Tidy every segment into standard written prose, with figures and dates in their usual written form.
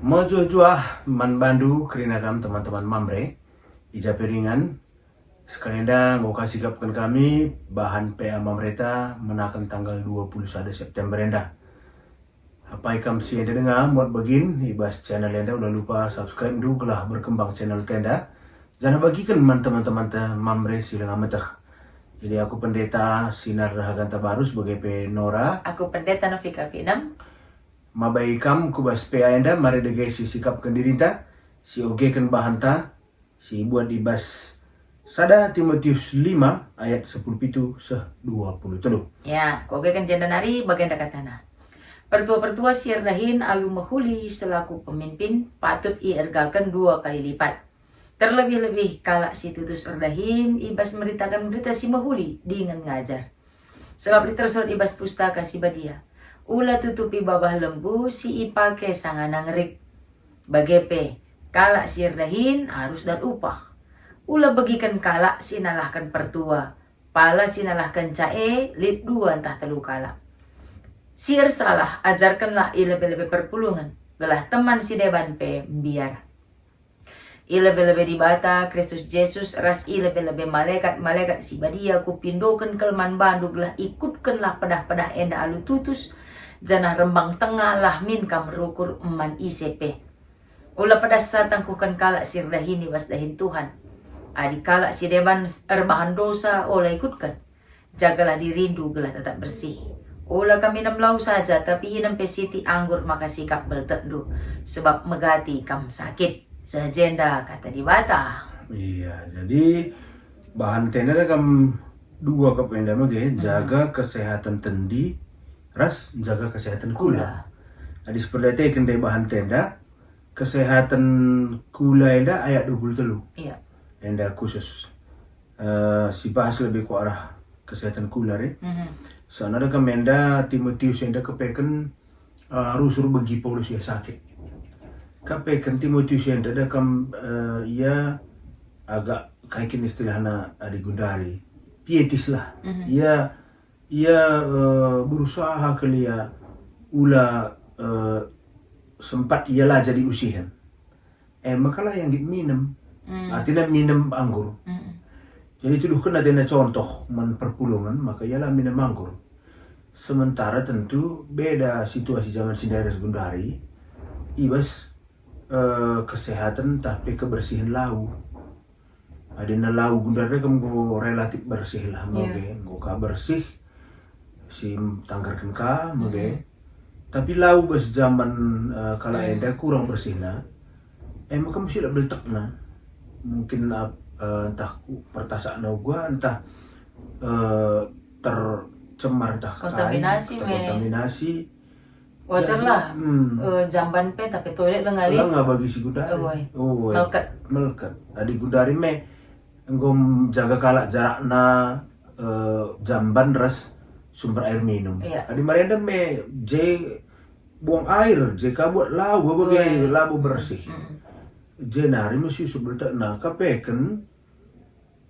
Mojojua man bandu kerinagam teman-teman mamre ija piringan sekalian mau kasih kapkan kami bahan PA Mamreta menakan tanggal 21 September enda. Apa ikam si enda dengar muat begin ibas channel enda udah lupa subscribe dulu lah berkembang channel tenda. Jangan bagikan teman-teman mamre silang amatah. Jadi aku pendeta Sinar Rahaganta Baru sebagai Nora. Aku pendeta Novika Pinam. Mabaikam kubas PA enda mari dege si sikap kendirinta si oge kan bahanta si buat ibas sada Timotius 5 ayat 10 pitu seh 20 telu. Ya, koge kan janda nari bagian dekat tanah. Pertua-pertua siar dahin alu mahuli selaku pemimpin patut iergakan 2 kali lipat. Terlebih-lebih kala si tutus erdahin ibas meritakan berita si mahuli dengan ngajar. Sebab diterusur ibas pustaka si badia. Ula tutupi babah lembu si ipake sanganang rik. Bagepe, kala sirdahin harus dat upah. Ula bagikan kala sinalahkan pertua. Pala sinalahkan cae, lip 2 entah telu kala. Sir salah, ajarkanlah ilebe-lebe perpulungan. Gelah teman si deban pe biar. Ilebe-lebe di bata, Kristus Yesus ras ilebe-lebe malaikat-malaikat si badia kupindokan kelman bandu gelah ikutkanlah pedah-pedah enda alu tutus. Janah rembang tengah lah min kam rukur eman ICP. Ula pada satangkukan kala sirdahini wasdahin Tuhan. Adi kala si deban erbahan dosa ola ikutkan. Jagalah dirindu gelah tetap bersih. Ula kami namlau saja tapi hinam pesiti anggur maka sikap beltendu. Sebab megati kam sakit. Sejenda kata di bata. Iya, jadi bahan tenda kam 2 kapenda mage jaga kesehatan tendi ras jaga kesehatan kula. Adi seperti kendai bahan tenda kesehatan kula enda ayat 23. Iya. Enda khusus si bahas lebih ke arah kesehatan kula re. Sana ada kemenda Timotius enda kepeken rusur bagi Paulus ya sakit. Kepeken Timotius enda ada ia agak kaikin istilahna adi gundari pietis lah. Ia berusaha kelia ula sempat ialah jadi usihan. Makalah yang minum, artinya minum anggur. Jadi itu kena tenda contoh men perpulungan maka ialah minum anggur. Sementara tentu beda situasi zaman Sindaris Gundari, ibas kesehatan tapi kebersihan lau. Adina lau Gundari kamu relatif bersih lah, ngoga bersih. Si tanggarkan ka mage tapi lau bas zaman kala enda kurang bersihna maka mesti dak beltekna mungkin entah pertasakna gua entah tercemar entah kontaminasi wajar lah jamban pe tapi toilet lengali lenga bagi si gudari melkat adi gudari me enggom jaga kala jarakna jamban ras sumber air minum. Iya. Adi marianda me buang air, buat lau bagai lau bersih. Nari mesti sebelum na kapeken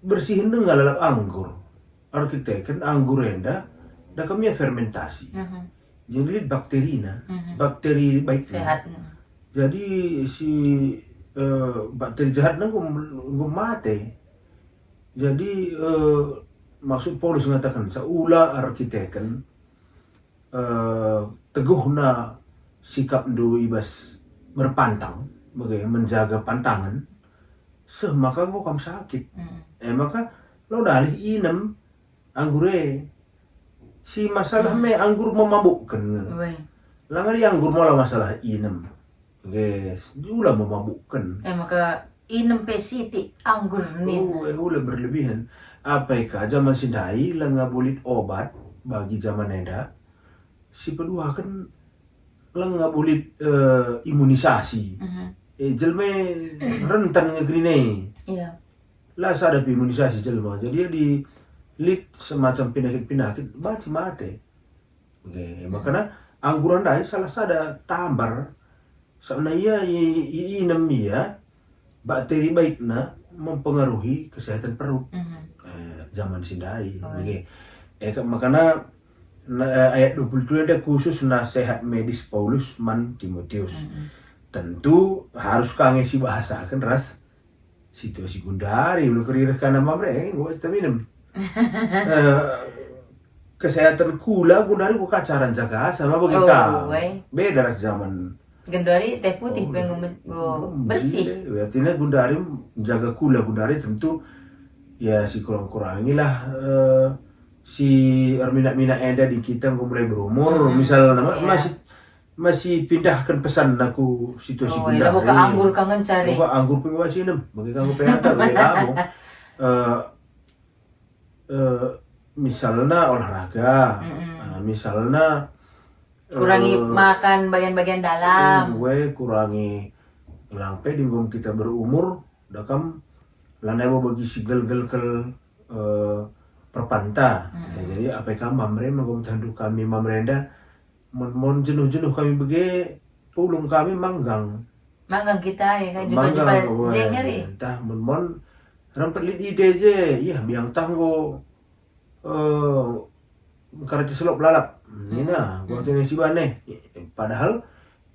bersihin dengan lalap anggur. Arkiteken anggur enda dah kami fermentasi. Jadi bakterina, bakteri baik sehat. Jadi si bakteri jahat nggak mati. Jadi maksud Paulus mengatakan saula arkiteken teguhna sikap do ibas berpantang bagai menjaga pantangan maka kau kam sakit maka lo dalih inem anggure si masalah me anggur memabukkan langari anggur malah masalah inem guys jula memabukkan maka inem pesiti anggur nin ula berlebihan apa ika zaman sindai lenga bulit obat bagi zaman enda si kedua kan lenga bulit imunisasi jelme rentan ngegrine lah sadap imunisasi jelma jadi di lit semacam penyakit baci mate makanya angguran dai salah sada tambar sebenarnya inem ia bakteri baikna mempengaruhi kesehatan perut zaman sindai. Makanya ayat 22 ada khusus nasihat medis Paulus man Timotius. tentu harus kangen si bahasa kan ras situasi Gundari belum kerirkan nama mereka gue kita minum kesehatan kula Gundari buka cara jaga sama bagi kau beda ras zaman Gundari teh putih pengen bersih artinya Gundari jaga kula Gundari tentu ya si kurang-kurangilah si mina enda di kita mulai berumur misal nama masih pindahkan pesan aku situasi Gundari. Buka anggur kangen cari. Buka anggur pengen baca nem, bagi kamu PHT bagi kamu. Misalnya olahraga, misalnya kurangi makan bagian-bagian dalam. Gue kurangi lampe dinggom kita berumur, dakam lanai mau bagi si gel-gel perpanta. Jadi apa kamu mamre mau tandu kami mamrenda mon jenuh-jenuh kami bege pulung kami manggang kita ya kan jumpa jengeri entah mon rampet lid ide je ya biang tanggo karate selop lalap ini nah gua tanya si bane padahal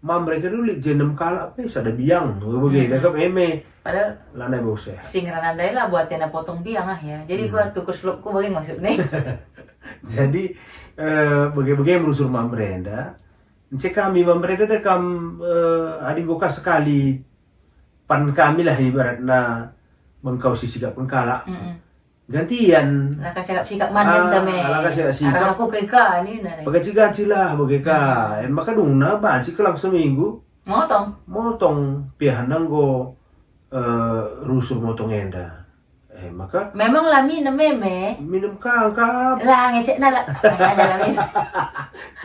mam mereka dulu jenem kala pes ada biang bege dakap eme padahal lanai bose singran andai lah buat tena potong biang ya jadi gua tuker selopku bagaimana maksudnya jadi bagaimana merusur mamrenda cek kami mamrenda dah kam ading goka sekali pan kami lah ibaratnya mengkau sisi gak pun kalak gantian lah sikap mandan sama arah aku ke ka ni pakai cigaci lah bageka maka dungna banci kelang seminggu motong pihanan go rusur motong enda maka memang lah minum minum kangkap lah ngecek nala aja lah minum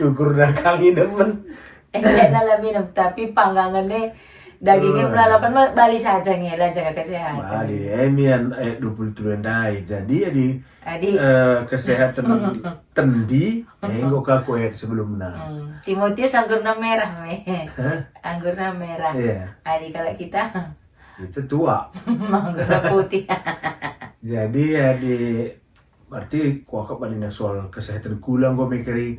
tukur dah kami demen ngecek nala minum tapi panggangannya dagingnya belalapan bali saja ngela jaga kesehatan bali emian 23 dai jadi kesehatan tendi enggo ka kuet sebelumnya Timotius anggurna merah anggurna merah adi kalau kita itu tua anggurna putih jadi berarti kuakap adina soal kesehatan kulang gue mikiri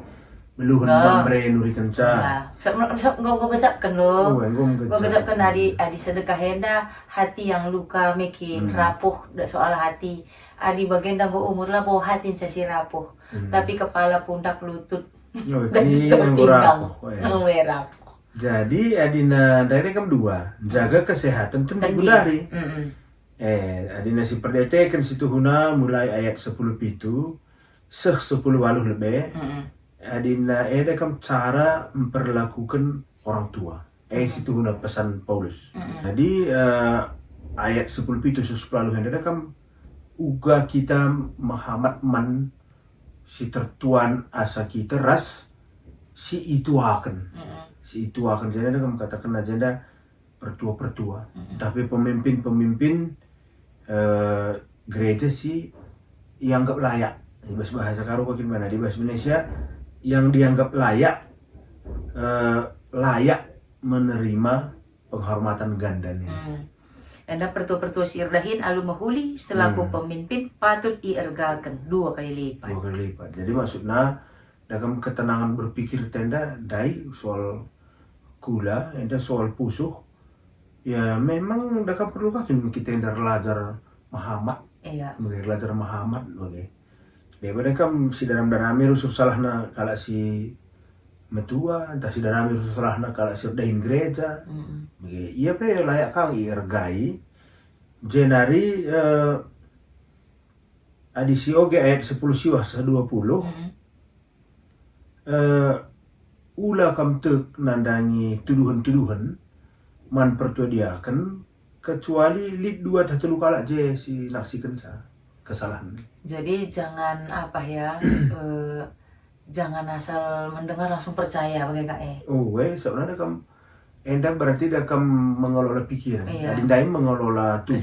meluhun mamre nuri kenca gue gecapkan lo gue gecapkan adi sedekah henda hati yang luka makin rapuh soal hati adi bagian gue umur lah bawa hati sesi rapuh tapi kepala pundak lutut dan pinggang rapuh jadi adina dari kam dua jaga kesehatan tendi Gundari adina si perdeteken situ huna mulai ayat 10 pitu 10 waluh lebih adina kam cara memperlakukan orang tua situ huna pesan Paulus jadi ayat 10 pitu 10 waluh ada kam uga kita Muhammad man si tertuan asa kita ras si itu akan jadi ada kamu katakan aja pertua tapi pemimpin gereja sih yang anggap layak di bahasa karo bagaimana di bahasa Indonesia yang dianggap layak menerima penghormatan ganda nih. Anda pertua sirdahin alu mahuli selaku pemimpin patut diergakan 2 kali lipat. 2 kali lipat. Jadi maksudnya dalam ketenangan berpikir tenda dai soal kula, enda soal pusuh. Ya memang dalam perlu kita enda belajar Muhammad. Iya. Belajar Muhammad bagi. Daripada kam si dalam darami rusuh salahna kalau si metua, entah si darami rusuh salahna kalau si dahin gereja. Bagi. Iya pe layak kang irgai. Jenari adisi oge ayat 10 siwah 20. Ula kam tek nandangi tuduhan-tuduhan man pertuadiakan kecuali lid 2 tatelu kala je si naksikan kesalahan. Jadi jangan jangan asal mendengar langsung percaya bagi kak sebenarnya kam enda berarti dah kam mengelola pikiran. Iya. Adindai mengelola tubuh.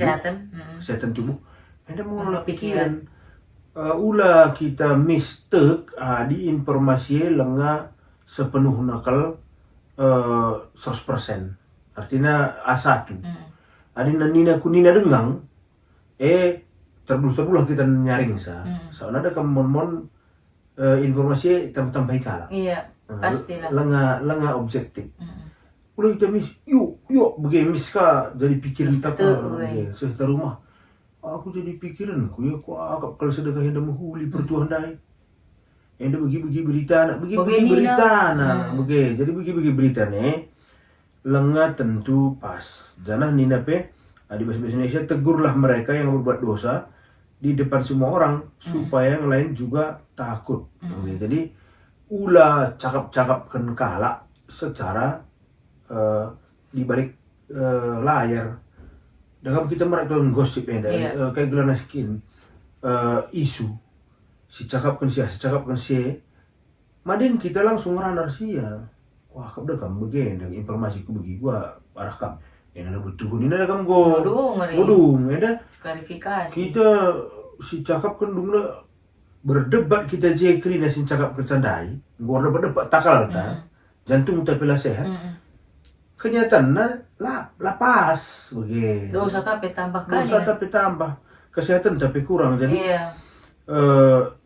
Kesehatan tubuh. Enda mengelola pikiran. Ula kita mistake di informasi lenga sepenuh nakal 100%. Artinya A1. Adina nina kunina dengang terbelah kita nyaring soalnya ada kemon informasi tambah kala. Iya, pastilah. Lenga objektif. Ulah kita yuk Yuk, bagaimana miska jadi pikiran Mister, tak weh. sehita rumah. Aku jadi pikiranku ya, kok akap kalau sedekah yang menghuli pertuan dai. Yang bagi-bagi berita nak, bagi-bagi Begini berita nak. nak, bagi. Jadi bagi-bagi berita nih, lengah tentu pas. Jangan nina pe, di bahasa Indonesia tegurlah mereka yang berbuat dosa di depan semua orang supaya yang lain juga takut. Oke, jadi ulah cakap-cakapkan kalak secara di balik layar. Dalam kita merasakan gosip ya, kayak gelana skin isu si cakapkan si madin kita langsung ranar sia. Wah, kau dah kam begini dengan informasi ku bagi gua arah kam. Yang ada betul ini ada kam go. Bodung, ada Klarifikasi. kita si cakapkan dulu berdebat kita jekri nasi cakap kecandai. Gua berdebat takal ta. Jantung tapi lah sehat. Kenyataan lapas begitu. Dosa kape tambahkan. Dosa tapi tambah, kesehatan tapi kurang. Jadi Iya.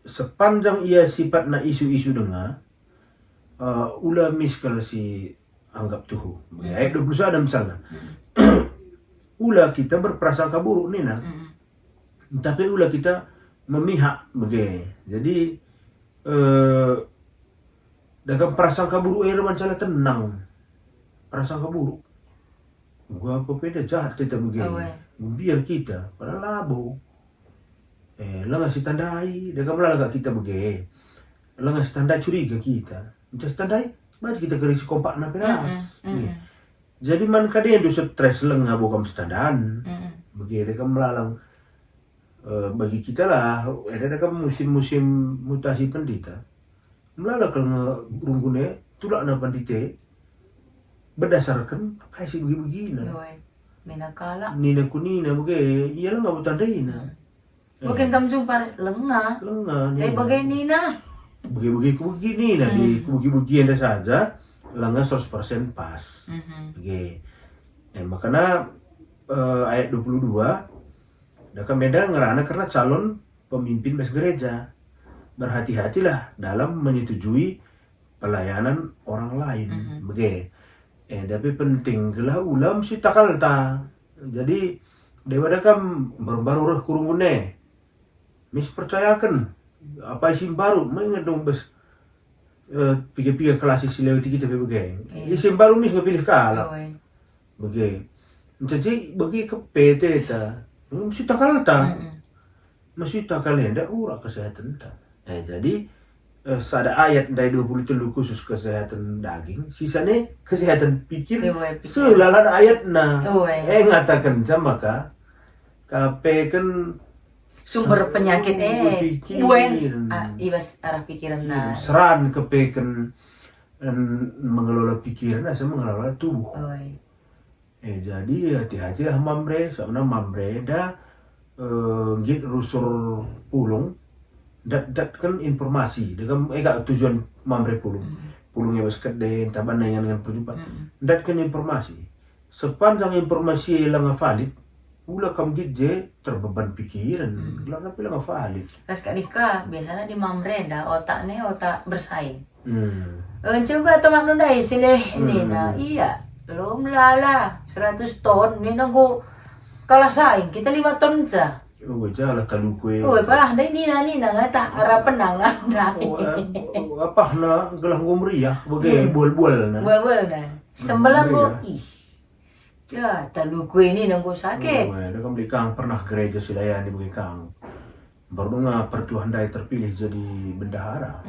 sepanjang ia sifatnya isu-isu dengar, ulah miskal si anggap tuh. Ayat 21 misalnya. Ulah kita berprasangka buruk nih nah. Tapi ulah kita memihak begitu. Jadi dalam prasangka buruk air mancala tenang. Prasangka buruk. Gua apa beda jahat kita begini. Biar kita pada labo. Lah ngasih tandai, dia kamu lah kita begini. Lah ngasih tandai curiga kita. Just tandai, baca kita keris kompak na peras. Jadi man kadang itu stres lengah bukan standan. Begini dia kamu lalang. Bagi kita lah, ada kamu musim-musim mutasi pendita. Melala kalau runggune tulak na pandite. Berdasarkan kasih begini-begini. Nina kala. Nina kunina begini, iyalah nggak bertandain. Mungkin kamu jumpa lengah. Lengah. Tapi bagaimana Nina? Begini nah di begi-begi ada saja lengah 100% pas. Oke. Makanya ayat 22 Daka beda ngerana karena calon pemimpin bes gereja. Berhati-hatilah dalam menyetujui pelayanan orang lain. Begitu. Tapi penting gelah ulam si takal ta. Jadi daripada kam baru reh kurungune. Mis percayakan apa isim baru mengingat dong bes pikir-pikir klasik silewati kita begitu. Isim baru mis pilih kalah. Begitu. Jadi bagi ke PT ta. Mesti takal ta. Mesti takal ndak urang kesehatan ta. Jadi ada ayat dari 23 khusus kesehatan daging, sisanya kesehatan pikir. Selalan ayat ngatakan sama kape kan sumber penyakit ibas arah pikiran na. Seran kepekan mengelola pikiran asal mengelola tubuh. Jadi hati-hatilah mamre, sama mamre dah git rusur pulung. Dat kan informasi, dengan tujuan mamre pulungnya basket deh, taban dengan perjumpaan. Dat kan informasi. Sepanjang informasi yang valid, ulah kamu gitje terbeban pikiran, ulah tapi lang valid. Terus kadika biasanya di mamre dah otak bersaing. Juga teman nundai sileh ini na, iya, lo melala 100 ton, ini nunggu kalah saing, kita 5 ton saja. Oh, jalan talukwe. Oh, palah dai nina ngata arah penangan dai. Apa na gelah ngomriah, bagi bual-bual na. Bual-bual na. Sembelang go ih. Ja, talukwe ini nanggo sakit. Oh, ada kan beli kang pernah gereja Silayan di bagi kang. Baru nga pertuan dai terpilih jadi bendahara.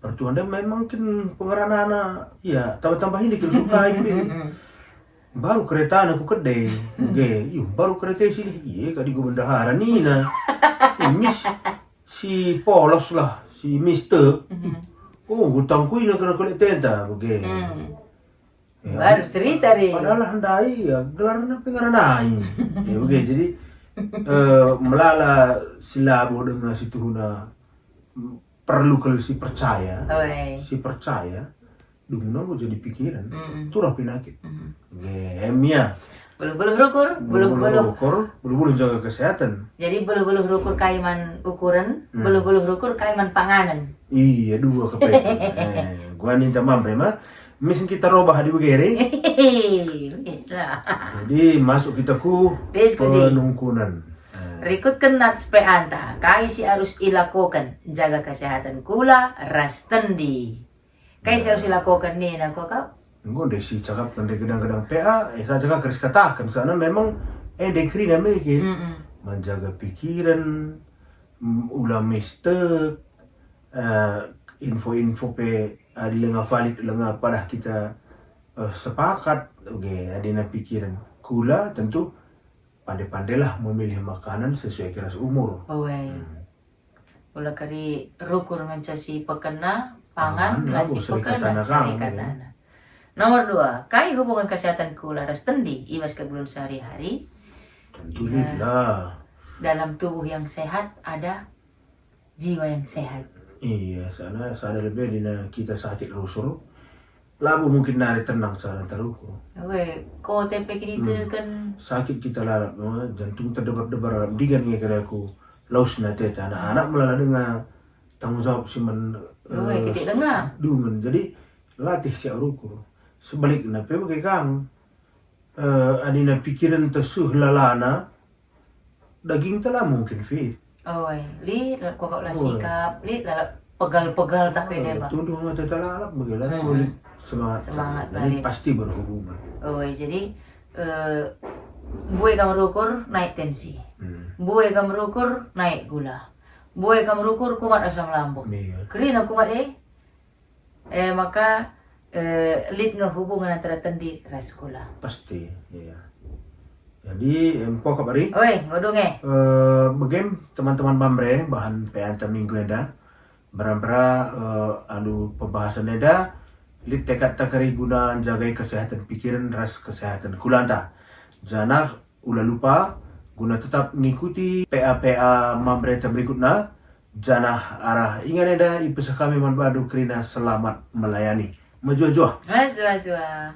Pertuan dai memang kan pengeranana, iya, tambah-tambahin dikit suka baru kereta aku kedai, baru kereta sini, kadi gue bendahara nih nah, si polos lah, si Mister, hutangku ini kena kulit tenta, baru cerita deh. Padahal handai ya, gelarnya pengeranai, jadi melala silabo dengan situ perlu kalau si percaya, Dungno jadi pikiran, turah penyakit. Emia. Bulu-bulu rukur, jaga kesehatan. Jadi bulu-bulu rukur kaiman ukuran, bulu-bulu rukur kaiman panganan. Iya, dua kepekan. Gua minta mamre mah Mesen kita robah di begere. Wis lah. Jadi masuk kita ku Diskusi. penungkunan. Rikutkan nats pe anta, kai si harus ilakukan jaga kesehatan kula rastendi. Kai si harus ilakukan nih nak kau. Enggak desi cakap kan kadang-kadang PA, saya cakap keris katakan sana memang dekri namanya menjaga pikiran, ulah mistek, info-info pe ada lengah valid lengah pada kita sepakat, ada na pikiran kula tentu pandai-pandailah memilih makanan sesuai keras umur. Oh Kula kari rukur ngancasi pekena pangan lasi pekena sari katana. Nomor 2, kai hubungan kesehatan kula rastendi ibas kegulan sehari-hari. Tentu lah. Dalam tubuh yang sehat ada jiwa yang sehat. Iya, sana lebih dina kita sakit rusur. Labu mungkin nari tenang sana taruku. Ko tempe kini kan Sakit kita lalap, jantung terdebar-debar digan ngekere aku. Laus na teta, anak-anak melala dengan tanggung jawab si men. ketik dengar. Dungan, jadi latih si aruku. Sebaliknya, pe bagai kang. Adina pikiran tesuh lalana, daging telah mungkin fit. Li kok lah sikap, li pegal-pegal tak kene ba. Tunduk nggak teta lalap bagaimana boleh semangat. Jadi tadi. pasti berhubungan. Jadi buai kamu rukur naik tensi. Buai kamu rukur naik gula. Buai kamu rukur kumat asam lambung. Iya. Kerina kumat maka lit hubungan antara tendi ras gula. Pasti, iya. Jadi, pokok hari, Ngodong bagaim teman-teman Bambre, bahan peanta minggu eda, berambra adu pembahasan eda, lit tekad takari guna jagai kesehatan pikiran, ras kesehatan kulanta. Janah ulah lupa, guna tetap mengikuti PA-PA Bambre berikutnya, janah arah ingat eda, ipesah kami manbadu kerina selamat melayani. Majua-jua. Jua-jua.